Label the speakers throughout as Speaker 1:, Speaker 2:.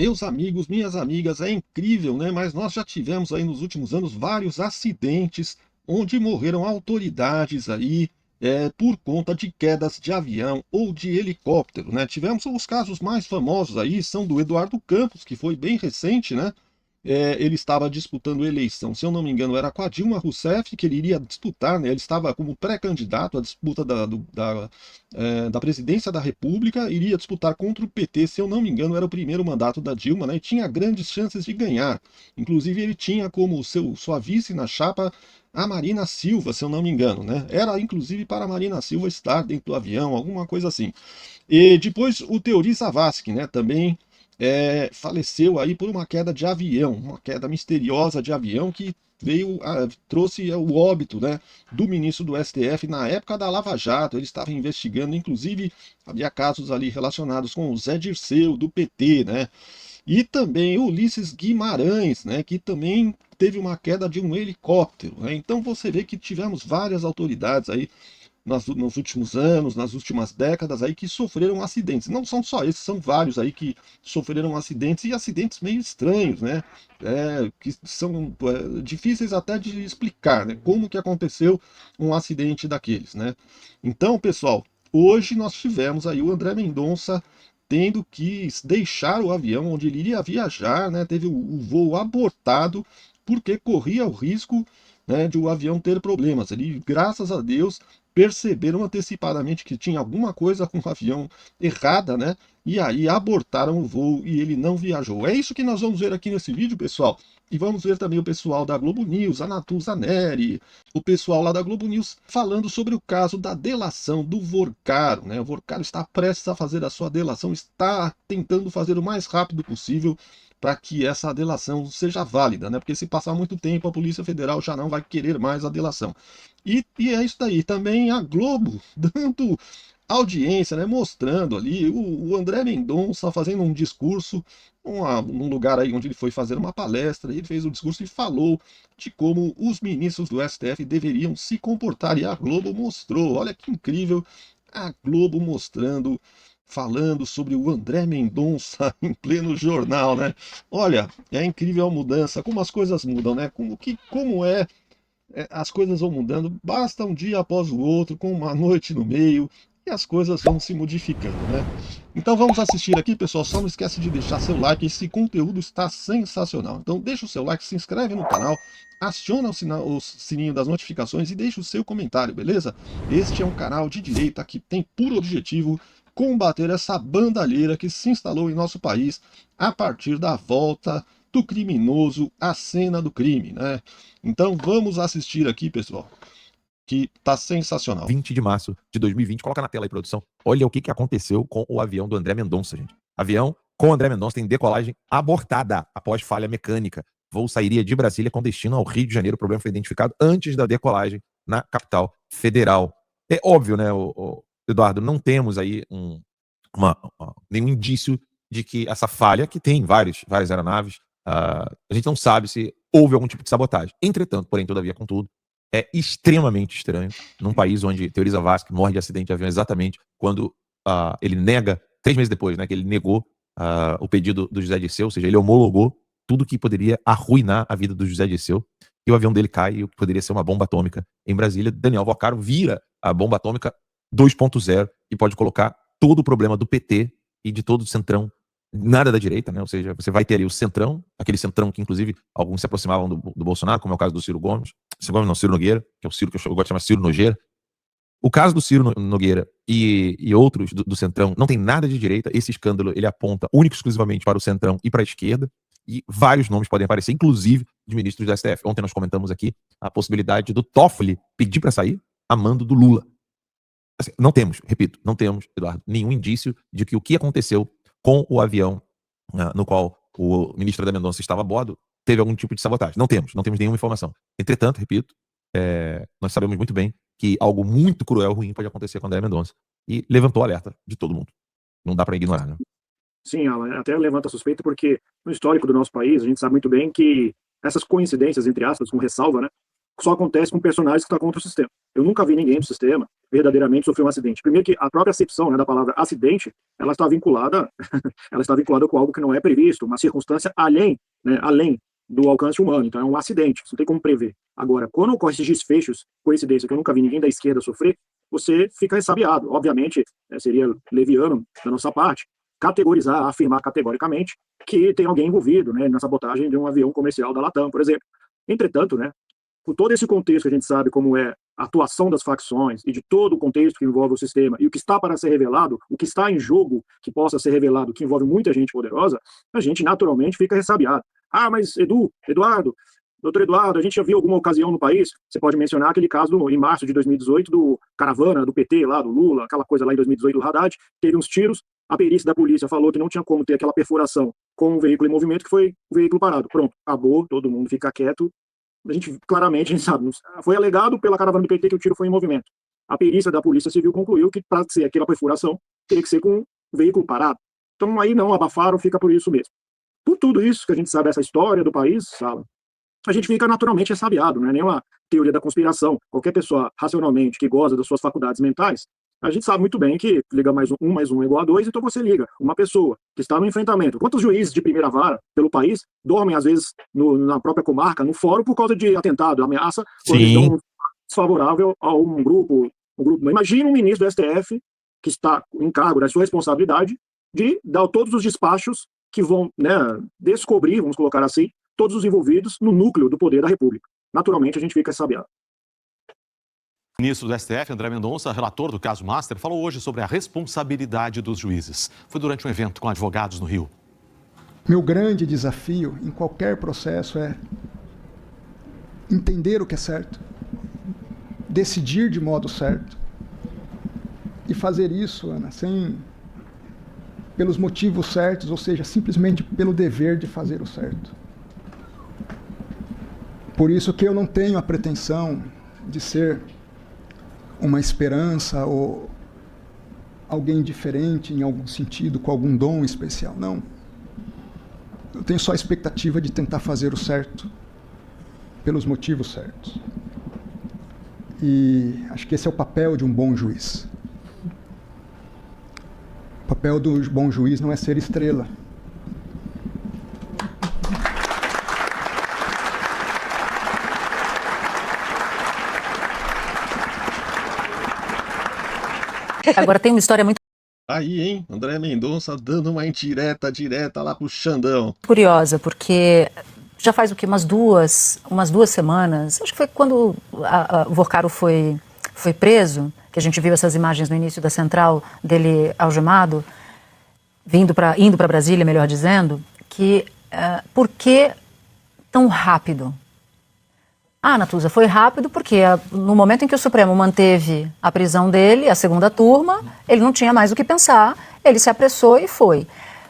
Speaker 1: Meus amigos, minhas amigas, é incrível, né? Mas nós já tivemos aí nos últimos anos vários acidentes onde morreram autoridades aí por conta de quedas de avião ou de helicóptero, né? Tivemos os casos mais famosos aí, são do Eduardo Campos, que foi bem recente, né? Ele estava disputando eleição, se eu não me engano, era com a Dilma Rousseff, que ele iria disputar, né? Ele estava como pré-candidato à disputa da presidência da República, iria disputar contra o PT, se eu não me engano, era o primeiro mandato da Dilma, né? E tinha grandes chances de ganhar. Inclusive, ele tinha como sua vice na chapa a Marina Silva, se eu não me engano, né? Era inclusive para a Marina Silva estar dentro do avião, alguma coisa assim. E depois o Teori Zavascki, né, também faleceu aí por uma queda de avião, uma queda misteriosa de avião que trouxe o óbito, né, do ministro do STF na época da Lava Jato. Ele estava investigando, inclusive havia casos ali relacionados com o Zé Dirceu, do PT, né, e também Ulisses Guimarães, né, que também teve uma queda de um helicóptero, né? Então você vê que tivemos várias autoridades aí nos últimos anos, nas últimas décadas aí que sofreram acidentes. Não são só esses, são vários aí que sofreram acidentes e acidentes meio estranhos, né? Que são difíceis até de explicar, né? Como que aconteceu um acidente daqueles, né? Então, pessoal, hoje nós tivemos aí o André Mendonça tendo que deixar o avião onde ele iria viajar, né? Teve o voo abortado porque corria o risco, né, de o avião ter problemas. Ele, graças a Deus, perceberam antecipadamente que tinha alguma coisa com o avião errada, né? E aí abortaram o voo e ele não viajou. É isso que nós vamos ver aqui nesse vídeo, pessoal. E vamos ver também o pessoal da Globo News, a Natuza Neri, o pessoal lá da Globo News, falando sobre o caso da delação do Vorcaro, né? O Vorcaro está prestes a fazer a sua delação, está tentando fazer o mais rápido possível para que essa delação seja válida, né? Porque se passar muito tempo, a Polícia Federal já não vai querer mais a delação. E é isso daí. Também a Globo dando audiência, né? Mostrando ali o André Mendonça fazendo um discurso num lugar aí onde ele foi fazer uma palestra. Ele fez o discurso e falou de como os ministros do STF deveriam se comportar. E a Globo mostrou. Olha que incrível, a Globo mostrando, falando sobre o André Mendonça em pleno jornal, né? Olha, é incrível a mudança, como as coisas mudam, né? As coisas vão mudando, basta um dia após o outro, com uma noite no meio, e as coisas vão se modificando, né? Então vamos assistir aqui, pessoal. Só não esquece de deixar seu like, esse conteúdo está sensacional. Então deixa o seu like, se inscreve no canal, aciona o sininho das notificações e deixa o seu comentário, beleza? Este é um canal de direita que tem por objetivo combater essa bandalheira que se instalou em nosso país a partir da volta do criminoso à cena do crime, né? Então vamos assistir aqui, pessoal, que tá sensacional.
Speaker 2: 20 de março de 2020. Coloca na tela aí, produção. Olha o que aconteceu com o avião do André Mendonça, gente. Avião com André Mendonça tem decolagem abortada após falha mecânica. Voo sairia de Brasília com destino ao Rio de Janeiro. O problema foi identificado antes da decolagem na capital federal. É óbvio, né, Eduardo, não temos aí nenhum indício de que essa falha, que tem várias aeronaves, a gente não sabe se houve algum tipo de sabotagem. Entretanto, porém, todavia, contudo, é extremamente estranho num país onde Teori Zavascki morre de acidente de avião exatamente quando ele nega, 3 meses depois, né, que ele negou o pedido do José Dirceu, ou seja, ele homologou tudo que poderia arruinar a vida do José Dirceu, e o avião dele cai e o que poderia ser uma bomba atômica em Brasília. Daniel Vocaro vira a bomba atômica 2.0 e pode colocar todo o problema do PT e de todo o centrão, nada da direita, né? Ou seja, você vai ter ali o centrão, aquele centrão que inclusive alguns se aproximavam do Bolsonaro, como é o caso do Ciro Gomes, Ciro Nogueira, que é o Ciro que eu gosto de chamar Ciro Nogueira. O caso do Ciro Nogueira e outros do centrão não tem nada de direita. Esse escândalo ele aponta único e exclusivamente para o centrão e para a esquerda, e vários nomes podem aparecer, inclusive de ministros da STF. Ontem nós comentamos aqui a possibilidade do Toffoli pedir para sair a mando do Lula. Assim, não temos, repito, não temos, Eduardo, nenhum indício de que o que aconteceu com o avião no qual o ministro da Mendonça estava a bordo teve algum tipo de sabotagem. Não temos nenhuma informação. Entretanto, repito, nós sabemos muito bem que algo muito cruel, ruim pode acontecer com André Mendonça. E levantou o alerta de todo mundo. Não dá para ignorar, né?
Speaker 3: Sim, Alan, até levanta a suspeita porque no histórico do nosso país a gente sabe muito bem que essas coincidências, entre aspas, com ressalva, né, só acontece com personagens que estão contra o sistema. Eu nunca vi ninguém do sistema verdadeiramente sofrer um acidente. Primeiro que a própria acepção, né, da palavra acidente, ela está vinculada com algo que não é previsto, uma circunstância além, né, além do alcance humano. Então é um acidente, isso não tem como prever. Agora, quando ocorrem esses desfechos, coincidência que eu nunca vi ninguém da esquerda sofrer, você fica ressabiado. Obviamente, seria leviano da nossa parte categorizar, afirmar categoricamente que tem alguém envolvido, né, na sabotagem de um avião comercial da Latam, por exemplo. Entretanto, né, por todo esse contexto que a gente sabe como é a atuação das facções e de todo o contexto que envolve o sistema e o que está para ser revelado, o que está em jogo que possa ser revelado, que envolve muita gente poderosa, a gente naturalmente fica ressabiado. Ah, mas doutor Eduardo, a gente já viu alguma ocasião no país, você pode mencionar aquele caso em março de 2018 do Caravana, do PT lá, do Lula, aquela coisa lá em 2018 do Haddad, teve uns tiros, a perícia da polícia falou que não tinha como ter aquela perfuração com um veículo em movimento, que foi o veículo parado. Pronto, acabou, todo mundo fica quieto. A gente sabe, foi alegado pela caravana do PT que o tiro foi em movimento. A perícia da Polícia Civil concluiu que para ser aquela perfuração, teria que ser com um veículo parado. Então aí não abafaram, fica por isso mesmo. Por tudo isso que a gente sabe, essa história do país, sabe, a gente fica naturalmente ressabiado, não é nenhuma teoria da conspiração. Qualquer pessoa racionalmente que goza das suas faculdades mentais, a gente sabe muito bem que liga mais um é igual a 2, então você liga uma pessoa que está no enfrentamento. Quantos juízes de primeira vara pelo país dormem, às vezes, na própria comarca, no fórum, por causa de atentado, ameaça, quando eles dão desfavorável a um grupo. Imagina um ministro do STF que está em cargo da sua responsabilidade de dar todos os despachos que vão, né, descobrir, vamos colocar assim, todos os envolvidos no núcleo do poder da República. Naturalmente, a gente fica sabiado.
Speaker 4: O ministro do STF, André Mendonça, relator do caso Master, falou hoje sobre a responsabilidade dos juízes. Foi durante um evento com advogados no Rio.
Speaker 5: Meu grande desafio em qualquer processo é entender o que é certo, decidir de modo certo e fazer isso, Ana, pelos motivos certos, ou seja, simplesmente pelo dever de fazer o certo. Por isso que eu não tenho a pretensão de ser uma esperança ou alguém diferente em algum sentido, com algum dom especial. Não. Eu tenho só a expectativa de tentar fazer o certo pelos motivos certos. E acho que esse é o papel de um bom juiz. O papel do bom juiz não é ser estrela.
Speaker 6: Agora tem uma história muito
Speaker 1: Aí, hein? André Mendonça dando uma indireta direta lá pro Xandão.
Speaker 6: curiosa, porque já faz o quê? Umas duas semanas, acho que foi quando o Vorcaro foi preso, que a gente viu essas imagens no início da central dele algemado, indo para Brasília, melhor dizendo, que por que tão rápido? Natuza, foi rápido porque no momento em que o Supremo manteve a prisão dele, a segunda turma, ele não tinha mais o que pensar, ele se apressou e foi.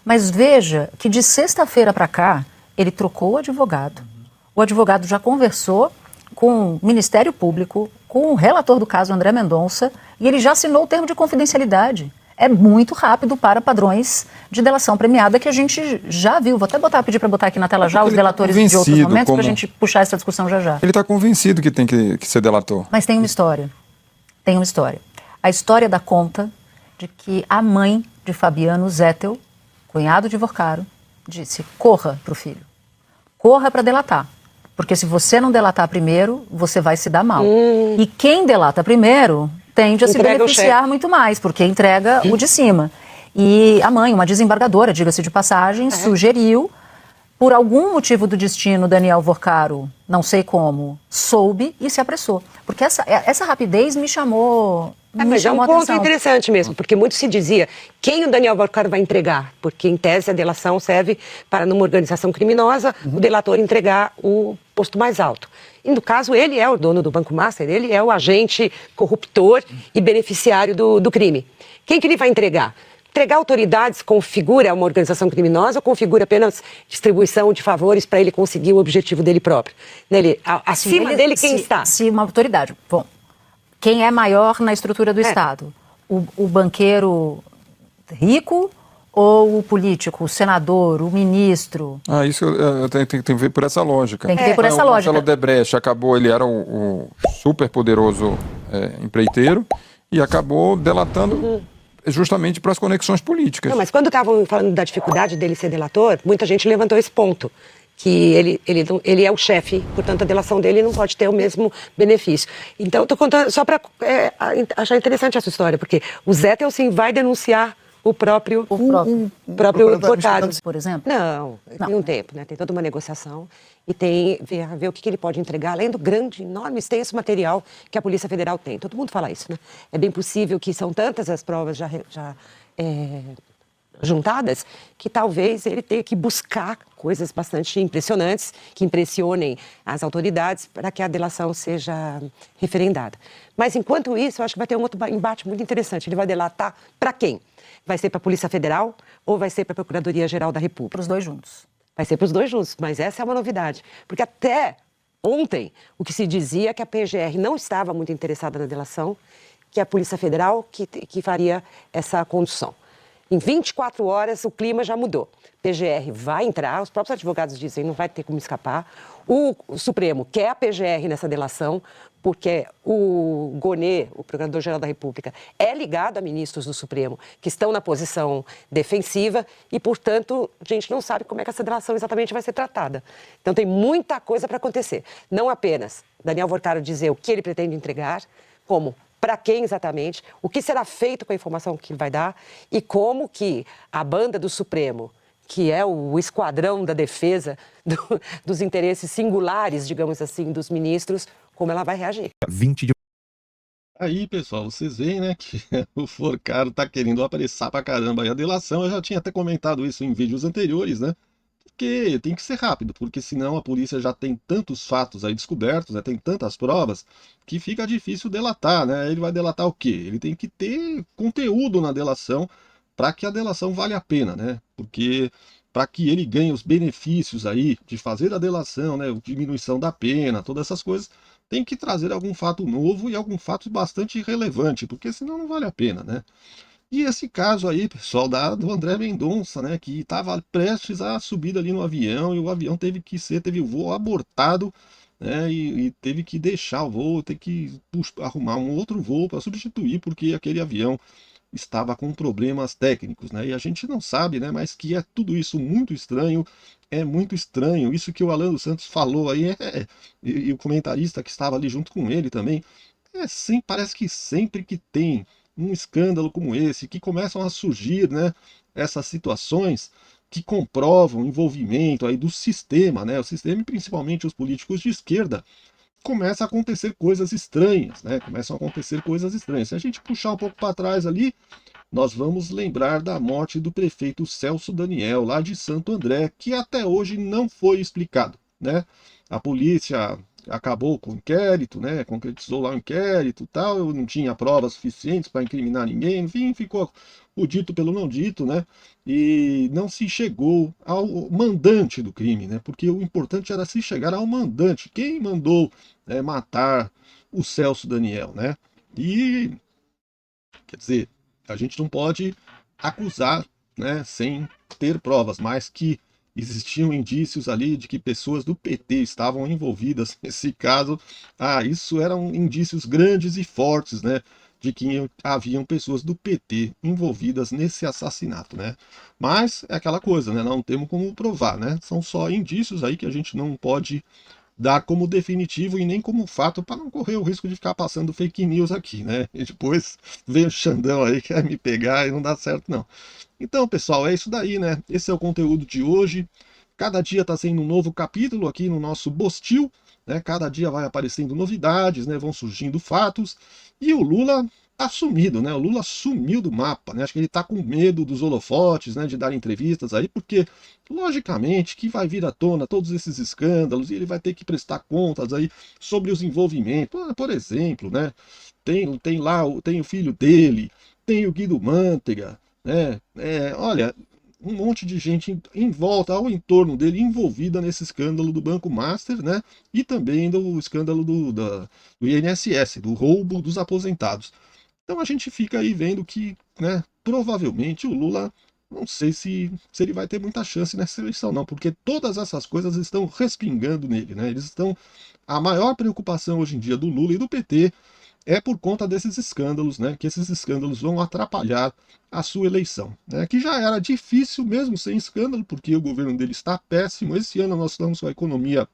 Speaker 6: Mas veja que de sexta-feira para cá, ele trocou o advogado. O advogado já conversou com o Ministério Público, com o relator do caso, André Mendonça, e ele já assinou o termo de confidencialidade. É muito rápido para padrões de delação premiada que a gente já viu. Vou até pedir para botar aqui na tela já os delatores de outros momentos para a gente puxar essa discussão já já.
Speaker 7: Ele está convencido que tem que ser delator.
Speaker 6: Mas tem uma história. A história dá conta de que a mãe de Fabiano Zettel, cunhado de Vorcaro, disse: corra para o filho. Corra para delatar. Porque se você não delatar primeiro, você vai se dar mal. E quem delata primeiro tende a se beneficiar muito mais, porque entrega o de cima. E a mãe, uma desembargadora, diga-se de passagem, sugeriu, por algum motivo do destino, Daniel Vorcaro, não sei como, soube e se apressou. Porque essa rapidez me chamou
Speaker 8: Mas é um ponto interessante mesmo, porque muito se dizia quem o Daniel Vorcaro vai entregar, porque em tese a delação serve para, numa organização criminosa, o delator entregar o posto mais alto. E no caso, ele é o dono do Banco Master, ele é o agente corruptor e beneficiário do crime. Quem que ele vai entregar? Entregar autoridades configura uma organização criminosa ou configura apenas distribuição de favores para ele conseguir o objetivo dele próprio? Acima dele, quem está?
Speaker 6: Se uma autoridade. Bom, quem é maior na estrutura do Estado? O banqueiro rico ou o político, o senador, o ministro?
Speaker 7: Isso eu tenho que ver por essa lógica.
Speaker 6: Tem que ver por essa
Speaker 7: O
Speaker 6: lógica.
Speaker 7: Marcelo Odebrecht acabou, ele era o super poderoso empreiteiro e acabou delatando justamente para as conexões políticas.
Speaker 8: Não, mas quando estavam falando da dificuldade dele ser delator, muita gente levantou esse ponto. Que ele é o chefe, portanto a delação dele não pode ter o mesmo benefício. Então, estou contando só para achar interessante essa história, porque o Zé Telcim vai denunciar o próprio advogado.
Speaker 6: Por exemplo?
Speaker 8: Não, tem um tempo, né? Tem toda uma negociação e tem ver o que ele pode entregar, além do grande, enorme, extenso material que a Polícia Federal tem. Todo mundo fala isso, né? É bem possível que são tantas as provas já juntadas, que talvez ele tenha que buscar coisas bastante impressionantes, que impressionem as autoridades para que a delação seja referendada. Mas, enquanto isso, eu acho que vai ter um outro embate muito interessante. Ele vai delatar para quem? Vai ser para a Polícia Federal ou vai ser para a Procuradoria-Geral da República?
Speaker 6: Para os dois juntos.
Speaker 8: Vai ser para os dois juntos, mas essa é uma novidade. Porque até ontem, o que se dizia é que a PGR não estava muito interessada na delação, que é a Polícia Federal que faria essa condução. Em 24 horas, o clima já mudou. PGR vai entrar, os próprios advogados dizem não vai ter como escapar. O Supremo quer a PGR nessa delação, porque o Gonê, o Procurador-Geral da República, é ligado a ministros do Supremo que estão na posição defensiva e, portanto, a gente não sabe como é que essa delação exatamente vai ser tratada. Então, tem muita coisa para acontecer. Não apenas Daniel Vorcaro dizer o que ele pretende entregar, como para quem exatamente, o que será feito com a informação que ele vai dar e como que a banda do Supremo, que é o esquadrão da defesa dos interesses singulares, digamos assim, dos ministros, como ela vai reagir.
Speaker 2: 20 de
Speaker 1: Aí, pessoal, vocês veem, né, que o Vorcaro tá querendo apressar pra caramba aí a delação. Eu já tinha até comentado isso em vídeos anteriores, né? Porque tem que ser rápido, porque senão a polícia já tem tantos fatos aí descobertos, né, tem tantas provas, que fica difícil delatar, né? Ele vai delatar o quê? Ele tem que ter conteúdo na delação para que a delação valha a pena, né? Porque para que ele ganhe os benefícios aí de fazer a delação, né, diminuição da pena, todas essas coisas, tem que trazer algum fato novo e algum fato bastante relevante, porque senão não vale a pena, né? E esse caso aí, pessoal, do André Mendonça, né, que estava prestes a subir ali no avião e o avião teve o voo abortado, né, e teve que deixar o voo, ter que arrumar um outro voo para substituir, porque aquele avião estava com problemas técnicos, né, e a gente não sabe, né, mas que é tudo isso muito estranho, é muito estranho, isso que o Alan dos Santos falou aí, e o comentarista que estava ali junto com ele também, parece que sempre que tem um escândalo como esse, que começam a surgir, né, essas situações que comprovam o envolvimento aí do sistema, né, o sistema e principalmente os políticos de esquerda, começa a acontecer coisas estranhas, né, começam a acontecer coisas estranhas. Se a gente puxar um pouco para trás ali, nós vamos lembrar da morte do prefeito Celso Daniel, lá de Santo André, que até hoje não foi explicado, né, a polícia acabou com o inquérito, né, concretizou lá o inquérito e tal, não tinha provas suficientes para incriminar ninguém, enfim, ficou o dito pelo não dito, né, e não se chegou ao mandante do crime, né, porque o importante era se chegar ao mandante, quem mandou matar o Celso Daniel, né, e, quer dizer, a gente não pode acusar, né, sem ter provas, mas que existiam indícios ali de que pessoas do PT estavam envolvidas nesse caso. Isso eram indícios grandes e fortes, né, de que haviam pessoas do PT envolvidas nesse assassinato, né. Mas é aquela coisa, né, não temos como provar, né, são só indícios aí que a gente não pode dar como definitivo e nem como fato para não correr o risco de ficar passando fake news aqui, né? E depois vem o Xandão aí que quer me pegar e não dá certo não. Então, pessoal, é isso daí, né? Esse é o conteúdo de hoje. Cada dia está sendo um novo capítulo aqui no nosso Bostil, né? Cada dia vai aparecendo novidades, né? Vão surgindo fatos. E o Lula tá sumido, né? O Lula sumiu do mapa, né? Acho que ele tá com medo dos holofotes, né? De dar entrevistas aí, porque, logicamente, que vai vir à tona todos esses escândalos e ele vai ter que prestar contas aí sobre os envolvimentos. Por exemplo, né? Tem o filho dele, tem o Guido Mantega, né? Olha, um monte de gente em volta, ao entorno dele, envolvida nesse escândalo do Banco Master, né? E também do escândalo do INSS, do roubo dos aposentados. Então a gente fica aí vendo que, né, provavelmente o Lula não sei se ele vai ter muita chance nessa eleição, não, porque todas essas coisas estão respingando nele, né? A maior preocupação hoje em dia do Lula e do PT é por conta desses escândalos, né? Que esses escândalos vão atrapalhar a sua eleição, né? Que já era difícil mesmo sem escândalo, porque o governo dele está péssimo. Esse ano nós estamos com a economia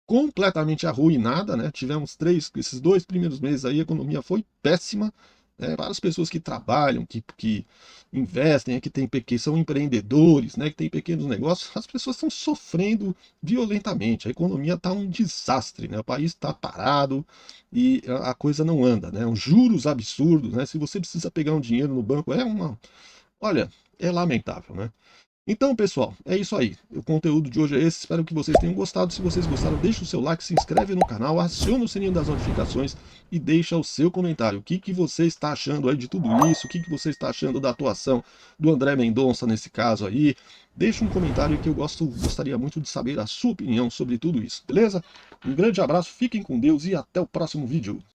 Speaker 1: completamente arruinada, né? Tivemos esses 2 primeiros meses aí, a economia foi péssima, né? Para as pessoas que trabalham, que investem, que são empreendedores, né? Que têm pequenos negócios, as pessoas estão sofrendo violentamente. A economia está um desastre, né? O país está parado e a coisa não anda, né? Os juros absurdos, né? Se você precisa pegar um dinheiro no banco, olha, é lamentável, né? Então, pessoal, é isso aí. O conteúdo de hoje é esse. Espero que vocês tenham gostado. Se vocês gostaram, deixa o seu like, se inscreve no canal, aciona o sininho das notificações e deixa o seu comentário. O que você está achando aí de tudo isso? O que você está achando da atuação do André Mendonça nesse caso aí? Deixa um comentário que eu gostaria muito de saber a sua opinião sobre tudo isso, beleza? Um grande abraço, fiquem com Deus e até o próximo vídeo.